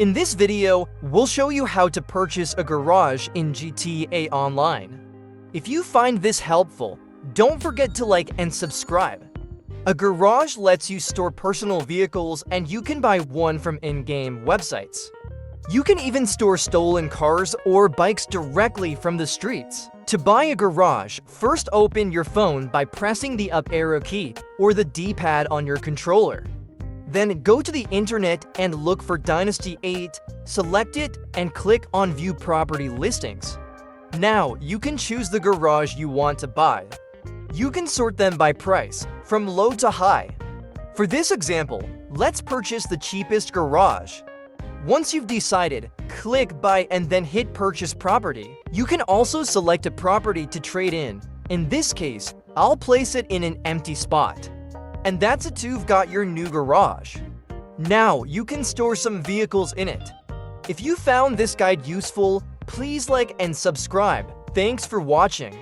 In this video, we'll show you how to purchase a garage in GTA Online. If you find this helpful, don't forget to like and subscribe. A garage lets you store personal vehicles and you can buy one from in-game websites. You can even store stolen cars or bikes directly from the streets. To buy a garage, first open your phone by pressing the up arrow key or the D-pad on your controller. Then go to the internet and look for Dynasty 8, select it, and click on View Property Listings. Now, you can choose the garage you want to buy. You can sort them by price, from low to high. For this example, let's purchase the cheapest garage. Once you've decided, click Buy and then hit Purchase Property. You can also select a property to trade in. In this case, I'll place it in an empty spot. And that's it, you've got your new garage. Now, you can store some vehicles in it. If you found this guide useful, please like and subscribe. Thanks for watching.